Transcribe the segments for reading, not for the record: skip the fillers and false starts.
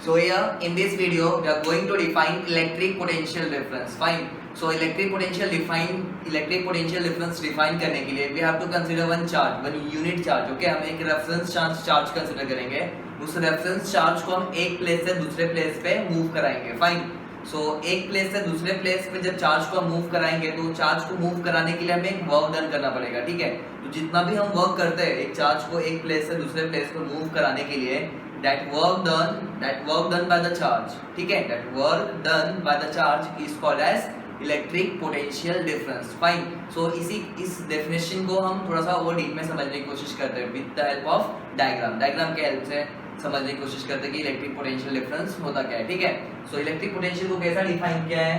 So here in this video we are going to define electric potential difference. Fine. So electric potential difference define करने के लिए we have to consider one charge, one unit charge. Okay, हम एक reference charge consider करेंगे. उस reference charge को हम एक place से दूसरे place पे move कराएंगे. Fine. So एक place से दूसरे place पे जब चार्ज को हम मूव कराएंगे तो चार्ज को मूव कराने के लिए हमें एक वर्क डन करना पड़ेगा. ठीक है, तो जितना भी हम वर्क करते हैं एक चार्ज को एक प्लेस से दूसरे प्लेस पे मूव कराने के लिए that work done by the charge, ठीक है, that work done by the charge is called as electric potential difference. Fine. So इस definition को हम थोड़ा सा और डीप में समझने की कोशिश करते हैं with the help of diagram के हेल्प से समझने की कोशिश करते हैं कि इलेक्ट्रिक पोटेंशियल डिफरेंस होता क्या है. ठीक है, सो इलेक्ट्रिक पोटेंशियल को कैसा डिफाइन किया है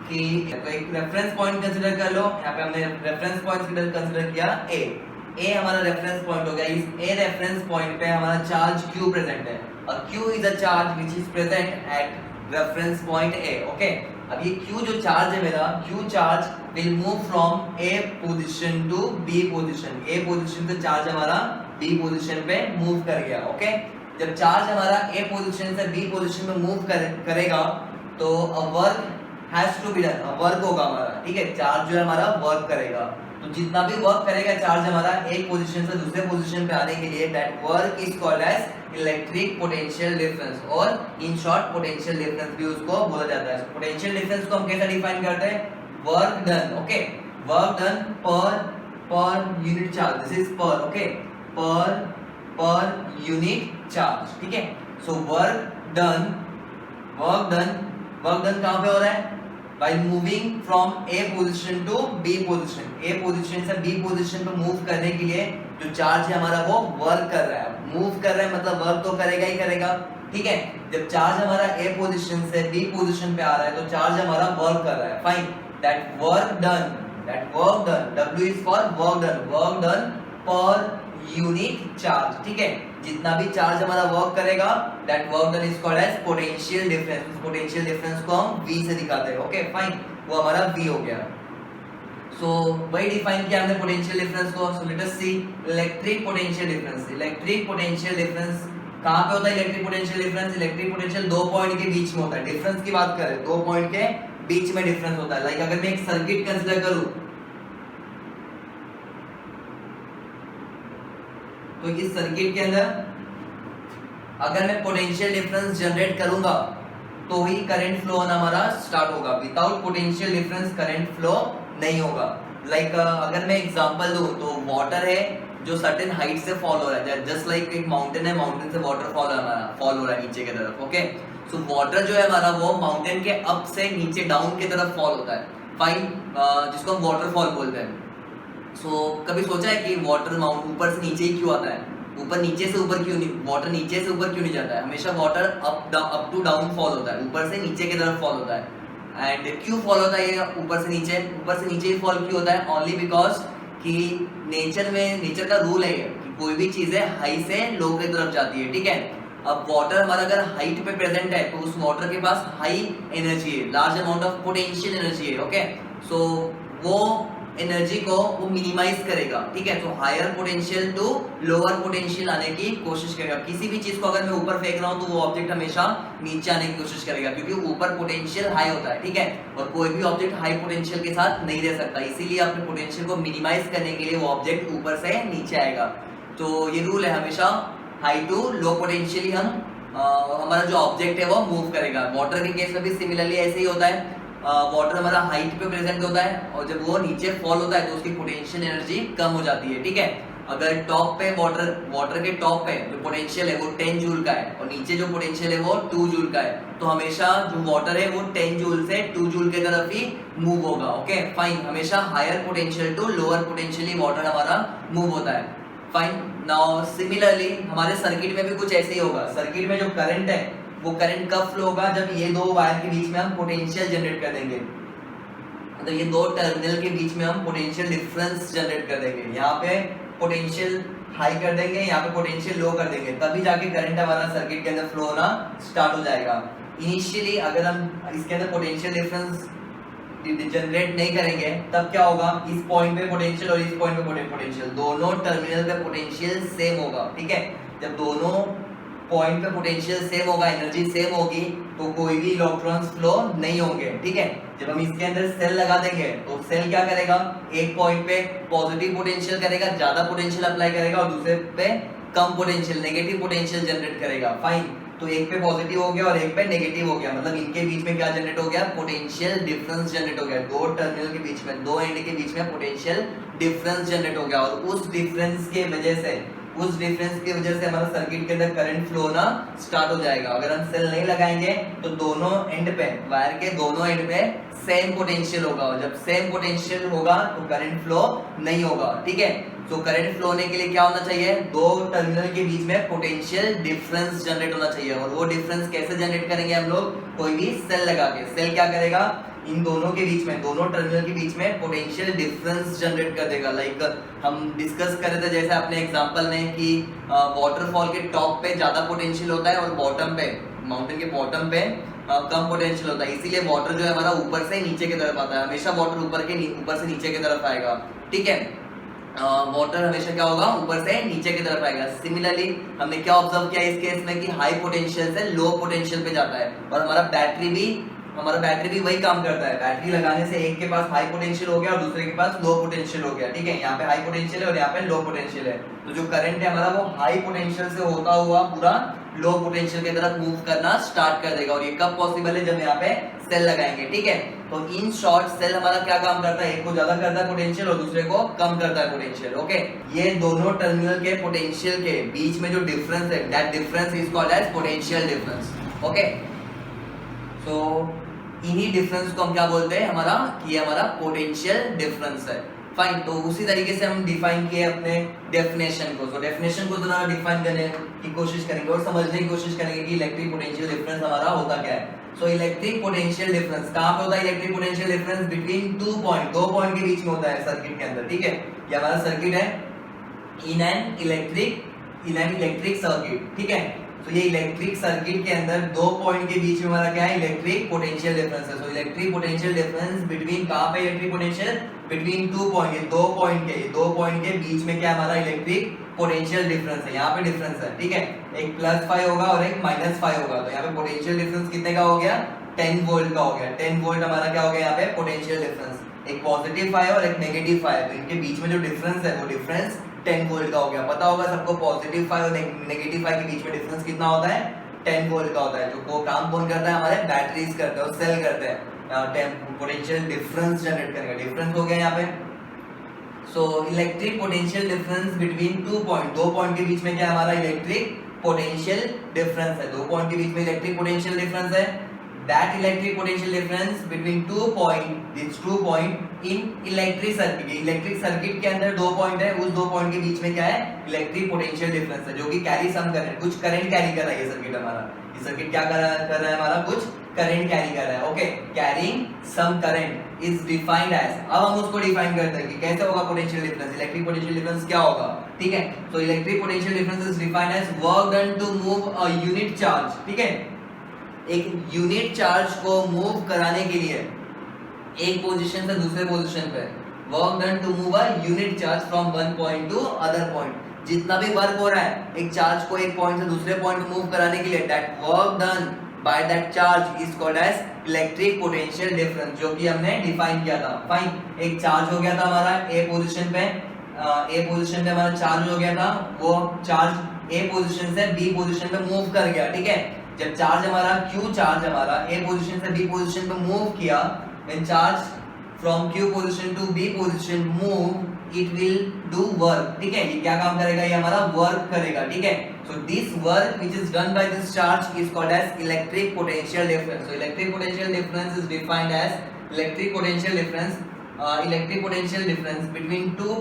कि तो एक रेफरेंस पॉइंट कंसीडर कर लो. यहाँ पे हमने रेफरेंस पॉइंट कंसीडर किया ए हमारा रेफरेंस पॉइंट हो गया. इस ए रेफरेंस पॉइंट पे हमारा चार्ज Q प्रेजेंट है और Q is a charge which is present at reference point A. Okay, अब ये Q जो चार्ज है मेरा, Q charge will move from A position to B position. A position से चार्ज हमारा बी पोजीशन पे मूव कर गया. ओके, जब चार्ज हमारा ए पोजीशन से बी पोजीशन में मूव करेगा तो a work has to be done, work होगा हमारा. ठीक है, चार्ज जो है हमारा वर्क करेगा. तो जितना भी वर्क करेगा चार्ज हमारा एक पोजीशन से दूसरे पोजीशन पे आने के लिए that work is called as electric potential difference, और इन शॉर्ट पोटेंशियल डिफरेंस भी उसको बोला जाता है. पोटेंशियल डिफरेंस को हम कैसे डिफाइन करते हैं? Work done. Okay, work done per unit charge. This is per. Okay, per unit charge. ठीक है, सो वर्क डन कहां पे हो रहा है? By moving from A position to B position. A position से B position पे मूव करने के लिए जो चार्ज है हमारा वो वर्क कर रहा है. मूव कर रहा है मतलब वर्क तो करेगा ही करेगा. ठीक है, जब चार्ज हमारा A position से B position पे आ रहा है तो चार्ज हमारा वर्क कर रहा है. Fine, that work done, W is for work done per unit charge. ठीक है, जितना भी चार्ज हमारा वर्क करेगा that work done is called as potential difference. Potential difference को हम V से दिखाते हैं. ओके फाइन, वो हमारा V हो गया. सो वही डिफाइन किया हमने पोटेंशियल डिफरेंस को. So let us see electric potential difference. Electric potential difference कहां पे होता है? Electric potential difference, electric potential दो पॉइंट के बीच में होता है. डिफरेंस की बात करें दो पॉइंट के बीच में डिफरेंस होता है. लाइक अगर मैं एक सर्किट कंसीडर करूं तो इस सर्किट के अंदर अगर मैं पोटेंशियल डिफरेंस जनरेट करूंगा तो ही करंट फ्लो होना हमारा स्टार्ट होगा. Without potential difference current flow नहीं होगा. लाइक अगर मैं एग्जांपल दूं तो वाटर है जो सर्टेन हाइट से फॉल हो रहा है. जस्ट लाइक एक माउंटेन है, माउंटेन से वाटर फॉल हो रहा है नीचे की तरफ. ओके, सो वाटर जो है हमारा वो माउंटेन के अप से नीचे डाउन की तरफ फॉल होता है. फाइन, जिसको हम वाटरफॉल बोलते हैं. सो कभी सोचा है कि वाटर माउंट ऊपर से नीचे ही क्यों आता है? ऊपर नीचे से ऊपर क्यों नहीं? वाटर नीचे से ऊपर क्यों नहीं जाता है? हमेशा water up to down fall होता है, ऊपर से नीचे की तरफ फॉल होता है. एंड क्यों फॉल होता है ये ऊपर से नीचे ही फॉल क्यों होता है? ओनली बिकॉज कि नेचर का रूल है कि कोई भी चीज है हाई से लो की तरफ जाती है. ठीक है, अब वाटर हमारा अगर हाइट पे प्रेजेंट है तो उस वाटर के पास हाई एनर्जी है, large amount of potential energy है. ओके, सो वो एनर्जी को वो मिनिमाइज करेगा. ठीक है, तो higher potential to lower potential आने की कोशिश करेगा. किसी भी चीज को अगर मैं ऊपर फेंक रहा हूं तो वो ऑब्जेक्ट हमेशा नीचे आने की कोशिश करेगा क्योंकि ऊपर पोटेंशियल हाई होता है. ठीक है, और कोई भी ऑब्जेक्ट हाई पोटेंशियल के साथ नहीं रह सकता. इसीलिए अपने पोटेंशियल को मिनिमाइज करने के लिए वो ऑब्जेक्ट ऊपर से नीचे आएगा. तो ये रूल है, हमेशा हाई टू लो पोटेंशियल ही हमारा जो ऑब्जेक्ट है वो मूव करेगा. वाटर के केस में भी सिमिलरली ऐसे ही होता है. वाटर हमारा हाइट पे प्रेजेंट होता है और जब वो नीचे फॉल होता है तो उसकी पोटेंशियल एनर्जी कम हो जाती है. ठीक है, अगर टॉप पे वाटर के टॉप पे जो पोटेंशियल है वो 10 जूल का है और नीचे जो पोटेंशियल है वो 2 जूल का है, तो हमेशा जो वाटर है वो 10 जूल से 2 जूल के तरफ ही मूव होगा. ओके फाइन, हमेशा higher potential to lower potential ही वाटर हमारा मूव होता है. फाइन, नाउ सिमिलरली हमारे सर्किट में भी कुछ ऐसे ही होगा. सर्किट में जो करंट है वो करंट कब फ्लो होगा? जब ये दो वायर के बीच में हम पोटेंशियल जनरेट कर देंगे. मतलब ये दो टर्मिनल के बीच में हम पोटेंशियल डिफरेंस जनरेट कर देंगे. यहाँ पे पोटेंशियल हाई कर देंगे, यहाँ पे पोटेंशियल लो कर देंगे, तभी जाके करंट हमारा सर्किट के अंदर फ्लो होना स्टार्ट हो जाएगा. इनिशियली अगर हम इसके अंदर पोटेंशियल डिफरेंस जनरेट नहीं करेंगे तब क्या होगा? इस पॉइंट पे पोटेंशियल और इस पॉइंट पे पोटेंशियल, दोनों टर्मिनल पे पोटेंशियल सेम होगा. ठीक है, जब दोनों पॉइंट पे पोटेंशियल सेम होगा, एनर्जी सेम होगी, तो कोई भी इलेक्ट्रॉन्स फ्लो नहीं होंगे, ठीक है। जब हम इसके अंदर सेल लगा देंगे तो सेल क्या करेगा, एक पॉइंट पे पॉजिटिव पोटेंशियल करेगा, ज्यादा पोटेंशियल अप्लाई करेगा, और दूसरे पे कम पोटेंशियल नेगेटिव पोटेंशियल जनरेट करेगा। फाइन, तो एक पे पॉजिटिव हो गया और एक पे नेगेटिव हो गया, मतलब इनके बीच में क्या जनरेट हो गया, पोटेंशियल डिफरेंस जनरेट हो गया। दो टर्मिनल के बीच में, दो एंड के बीच में पोटेंशियल डिफरेंस जनरेट हो गया, और उस डिफरेंस के वजह से हमारा सर्किट के अंदर करंट फ्लो होना स्टार्ट हो जाएगा। अगर हम सेल नहीं लगाएंगे तो दोनों एंड पे, वायर के दोनों एंड पे सेम पोटेंशियल होगा, और जब सेम पोटेंशियल होगा तो करंट फ्लो नहीं होगा, ठीक है। तो करंट फ्लो होने के लिए क्या होना चाहिए, दो टर्मिनल के बीच में पोटेंशियल डिफरेंस जनरेट होना चाहिए। और वो डिफरेंस कैसे जनरेट करेंगे हम लोग, कोई भी सेल लगा के। सेल क्या करेगा, इन दोनों के बीच में, दोनों टर्मिनल के बीच में पोटेंशियल डिफरेंस जनरेट कर देगा। लाइक हम डिस्कस कर रहे थे जैसे अपने एग्जांपल में कि वाटरफॉल के टॉप पे ज्यादा पोटेंशियल होता है और बॉटम पे, माउंटेन के बॉटम पे कम पोटेंशियल होता है, इसीलिए वाटर जो है हमारा ऊपर से नीचे की तरफ आता है। हमेशा वाटर ऊपर से नीचे की तरफ आएगा, ठीक है। वाटर हमेशा क्या होगा, ऊपर से नीचे की तरफ आएगा। सिमिलरली हमने क्या ऑब्जर्व किया इस केस में कि हाई पोटेंशियल से लो पोटेंशियल पे जाता है, और हमारा बैटरी भी वही काम करता है। बैटरी लगाने से एक के पास हाई पोटेंशियल हो गया और दूसरे के पास लो पोटेंशियल हो गया, ठीक है। यहाँ पे हाई पोटेंशियल है और यहाँ पे लो पोटेंशियल है, तो जो करंट है हमारा वो हाई पोटेंशियल से होता हुआ पूरा लो पोटेंशियल की तरफ मूव करना स्टार्ट कर देगा। और ये कब पॉसिबल है, जब यहाँ पे सेल लगाएंगे, ठीक है। तो इन शॉर्ट सेल हमारा क्या काम करता है, एक को ज्यादा करता है पोटेंशियल और दूसरे को कम करता है पोटेंशियल, ओके। ये दोनों टर्मिनल के पोटेंशियल के बीच में जो डिफरेंस है, that difference is called as potential difference, okay. So इन्हीं डिफरेंस को हम क्या बोलते हैं, हमारा ये हमारा पोटेंशियल डिफरेंस है। फाइन, तो उसी तरीके से हम डिफाइन किए अपने डेफिनेशन को। तो डेफिनेशन को जरा डिफाइन करने की कोशिश करेंगे और समझने की कोशिश करेंगे कि इलेक्ट्रिक पोटेंशियल डिफरेंस हमारा होता क्या है। सो इलेक्ट्रिक पोटेंशियल डिफरेंस कहाँ पे होता है, इलेक्ट्रिक पोटेंशियल डिफरेंस बिटवीन दो पॉइंट के बीच में होता है सर्किट के अंदर, ठीक है। ये हमारा सर्किट है इन एन इलेक्ट्रिक सर्किट, ठीक है। तो ये इलेक्ट्रिक सर्किट के अंदर दो पॉइंट के बीच में हमारा क्या है, इलेक्ट्रिक पोटेंशियल डिफरेंस है। सो इलेक्ट्रिक पोटेंशियल डिफरेंस बिटवीन, कहां पे इलेक्ट्रिक पोटेंशियल, बिटवीन दो पॉइंट के बीच में क्या हमारा इलेक्ट्रिक पोटेंशियल डिफरेंस है। यहाँ पे डिफरेंस है, ठीक है। एक +5 होगा और एक -5 होगा, तो यहाँ पे पोटेंशियल डिफरेंस कितने का हो गया, 10 वोल्ट का हो गया। 10 वोल्ट हमारा क्या हो गया यहाँ पे पोटेंशियल डिफरेंस, एक +5 और एक -5, तो इनके बीच में जो डिफरेंस है वो डिफरेंस 10 वोल्ट का हो गया। पता होगा सबको +5 और -5 के बीच में डिफरेंस कितना होता है, 10 वोल्ट का होता है। जो काम कौन करता है, हमारे बैटरीज करते हैं और सेल करते हैं पोटेंशियल डिफरेंस जनरेट करेगा। डिफरेंस हो गया यहाँ पे। सो इलेक्ट्रिक पोटेंशियल डिफरेंस बिटवीन दो पॉइंट के बीच में क्या हमारा इलेक्ट्रिक पोटेंशियल डिफरेंस है। दो पॉइंट के बीच में इलेक्ट्रिक पोटेंशियल डिफरेंस है। That electric potential difference between two point in electric circuit, electric circuit के अंदर दो पॉइंट है, उस दो पॉइंट के बीच में क्या है, इलेक्ट्रिक पोटेंशियल डिफरेंस है, जो कि कैरी सम करंट, कुछ करंट कैरी कर रहा है। ये सर्किट हमारा, ये सर्किट क्या कर रहा है हमारा, कुछ करंट कैरी कर रहा है, okay. Carrying some current is defined as, अब हम उसको डिफाइन करते हैं कि कैसे होगा potential difference, electric potential difference क्या होगा, ठीक है। तो electric potential difference is defined as work done to move a unit charge, ठीक है। एक यूनिट चार्ज को मूव कराने के लिए एक पोजीशन से दूसरे पोजीशन पे, work done to move a unit charge from one point to other point. जितना भी वर्क हो रहा है एक चार्ज को एक पॉइंट से दूसरे पॉइंट मूव कराने के लिए, that work done by that charge is called as electric potential difference, जो कि हमने डिफाइन किया था। फाइन, एक चार्ज हो गया था हमारा ए पोजीशन पे हमारा चार्ज हो गया था, वो चार्ज ए पोजीशन से बी पोजीशन पे मूव कर गया, ठीक है। जब चार्ज हमारा ए पोजीशन से बी पोजीशन पे मूव किया, when charge from Q position to B position move, it will do work, ठीक है। ये क्या काम करेगा, ये हमारा वर्क करेगा, ठीक है। So this work which is done by this charge is called as electric potential difference. So electric potential difference is defined as electric potential difference between दो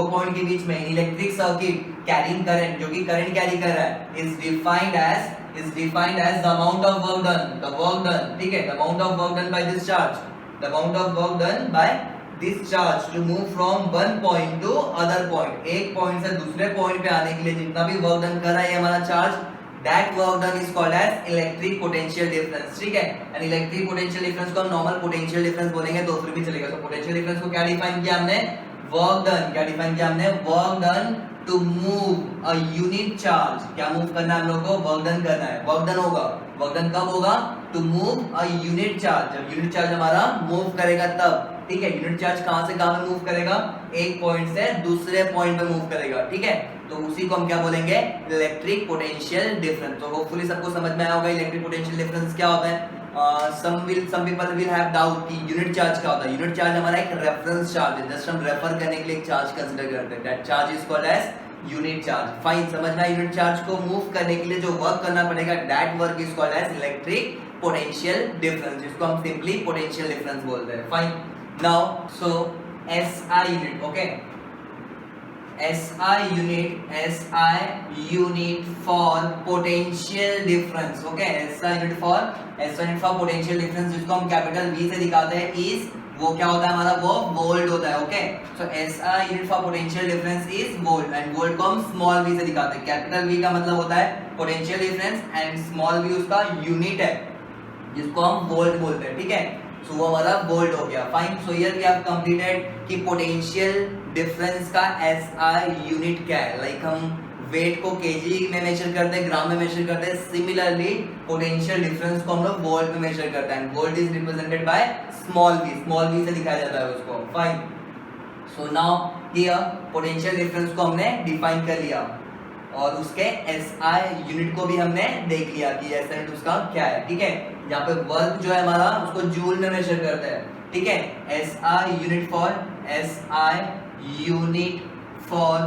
पॉइंट के बीच में इलेक्ट्रिक सर्किट कैरिंग करंट, जो कि current carry कर रहा है, is defined as the amount of work done, ठीक है। The amount of work done by this charge to move from one point to other point, एक पॉइंट से दूसरे पॉइंट पे आने के लिए जितना भी वर्क डन कर रहा है हमारा charge, that work done is called as electric potential difference, ठीक है। and electric potential difference को हम normal potential difference बोलेंगे तो फिर भी चलेगा। तो potential difference को क्या डिफाइन किया हमने, वर्क डन, क्या डिफाइन किया हमने, work done to move a unit charge, क्या मूव करना है हम लोग को, वर्क डन करना है, वर्क डन होगा, वर्क डन कब होगा, to move a unit charge, जब यूनिट चार्ज हमारा मूव करेगा तब, ठीक है। यूनिट चार्ज कहां से कहां पे मूव करेगा, एक पॉइंट से दूसरे पॉइंट पे मूव करेगा, ठीक है, तो उसी को हम क्या बोलेंगे, इलेक्ट्रिक पोटेंशियल डिफरेंस। तो होपफुली सबको समझ में आया होगा इलेक्ट्रिक पोटेंशियल डिफरेंस क्या होता है। some people will have doubt कि यूनिट चार्ज क्या होता है। यूनिट चार्ज हमारा एक रेफरेंस चार्ज है, जस्ट हम रेफर करने के लिए एक चार्ज कंसीडर करते हैं, that charge is called as unit charge. Fine, समझ में आया। यूनिट चार्ज को मूव करने के लिए जो वर्क करना पड़ेगा, that work is called as electric potential difference, जिसको हम सिंपली पोटेंशियल डिफरेंस बोलते हैं। Fine, now so SI unit, okay, SI unit for potential difference, okay, SI unit for potential difference, जिसको हम कैपिटल V से दिखाते हैं, is वो क्या होता है हमारा, वो वोल्ट होता है, okay. So SI unit for potential difference is volt, and volt को हम स्मॉल v से दिखाते हैं। कैपिटल V का मतलब होता है potential difference and small v उसका यूनिट है, जिसको हम वोल्ट बोलते हैं, ठीक है। सो वो हमारा वोल्ट हो गया। Fine, so here we have completed कि पोटेंशियल डिफरेंस का SI यूनिट क्या है। लाइक हम वेट को केजी में मेजर करते हैं, ग्राम में मेजर करते हैं, सिमिलरली पोटेंशियल डिफरेंस को हम लोग वोल्ट में मेजर करते हैं। Volt is represented by small v से दिखाया जाता है उसको। Fine, so now here potential difference को हमने डिफाइन कर लिया और उसके SI यूनिट को भी हमने देख लिया कि SI यूनिट उसका क्या है, ठीक है। यहाँ पे वर्क जो है हमारा उसको जूल में मेजर करते हैं, ठीक है। SI यूनिट फॉर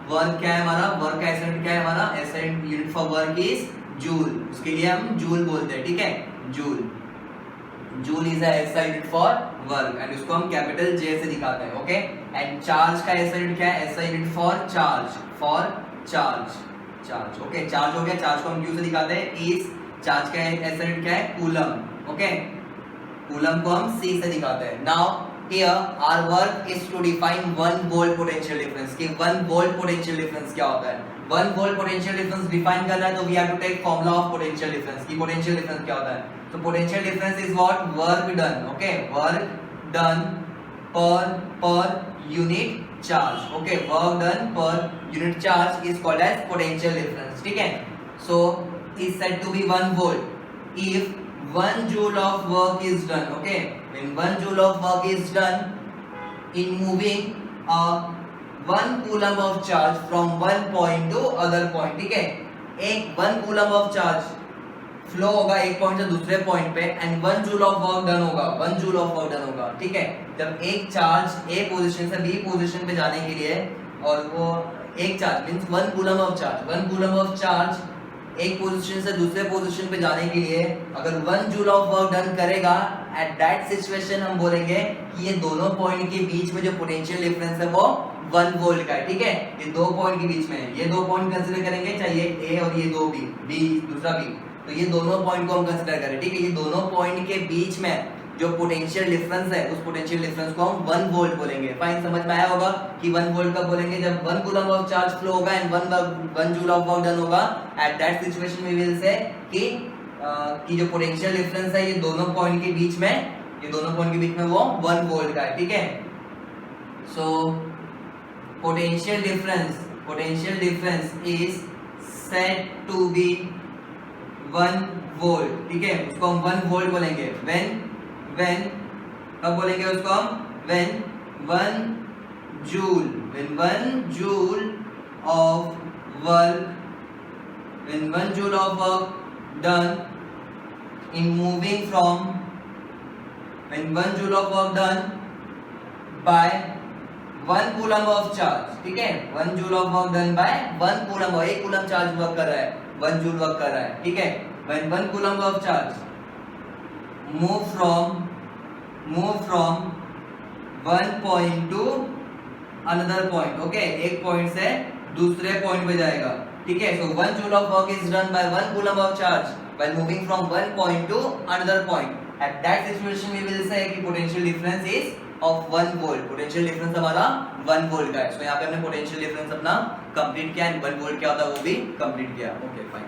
वर्क क्या है हमारा, वर्क का SI यूनिट क्या है हमारा, SI unit for work is joule, उसके लिए हम जूल बोलते हैं, ठीक है। Joule is SI unit for work and उसको हम कैपिटल J से दिखाते हैं, ओके। एंड चार्ज का SI यूनिट क्या है, SI unit for charge, okay. Charge हो गया, चार्ज को हम Q से दिखाते हैं, इस चार्ज का SI यूनिट क्या है, कूलम, ओके। कूलम को हम C से दिखाते हैं। Now here our work is to define 1 volt potential difference, कि 1 वोल्ट पोटेंशियल डिफरेंस क्या होता है। 1 वोल्ट पोटेंशियल डिफरेंस डिफाइन करना है तो we have to take formula of potential difference, कि पोटेंशियल डिफरेंस क्या होता है। तो potential difference is what, work done, okay, work done per unit charge, okay, work done per unit charge is called as potential difference, ठीक है। सो is said to be 1 volt if 1 joule of work is done, okay, when 1 joule of work is done in moving a 1 coulomb of charge from one point to other point, ठीक है। एक 1 coulomb of charge flow होगा एक point से दूसरे point पे and 1 joule of work done होगा, 1 joule of work done होगा, ठीक है। जब एक चार्ज A पोजीशन से B पोजीशन पे जाने के लिए, और वो एक charge means 1 coulomb of charge, 1 coulomb of charge एक पोजीशन से दूसरे पोजीशन पे जाने के लिए अगर 1 जूल ऑफ वर्क डन करेगा, एट दैट सिचुएशन हम बोलेंगे कि ये दोनों पॉइंट के बीच में जो पोटेंशियल डिफरेंस है वो 1 वोल्ट का है, ठीक है। ये दो पॉइंट के बीच में है, ये दो पॉइंट कंसीडर करेंगे, चाहे ए और ये दो बी दूसरा बी, तो ये दोनों पॉइंट को हम कंसीडर करें, ठीक है। ये दोनों पॉइंट के बीच में जो पोटेंशियल डिफरेंस है, उस पोटेंशियल डिफरेंस को हम 1 वोल्ट बोलेंगे। फाइन, समझ में आया होगा कि 1 वोल्ट कब बोलेंगे, जब 1 कूलम ऑफ चार्ज फ्लो होगा and 1 joule of work done होगा। At that situation we will say कि जो पोटेंशियल डिफरेंस है ये दोनों पॉइंट के बीच में वो 1 वोल्ट का है, ठीक है। So potential difference is said to be 1 volt, ठीक है। उसको हम 1 वोल्ट बोलेंगे when कब बोलेंगे उसको हम, when 1 joule of work done in moving from, when 1 joule of work done by 1 coulomb of charge, ठीक है। 1 joule of work done by 1 coulomb, 1 coulomb charge work कर रहा है, 1 जूल वर्क कर रहा है, ठीक है। when 1 coulomb of charge move from one point to another point, okay, एक पॉइंट से दूसरे पॉइंट पे जाएगा, ठीक है। so 1 joule of work is done by 1 coulomb of charge while moving from one point to another point. At that situation we will say कि potential difference is of 1 volt, potential difference हमारा 1 volt का है। so यहाँ पे हमने potential difference अपना complete किया and 1 volt क्या होता है वो भी कंप्लीट किया, ओके फाइन।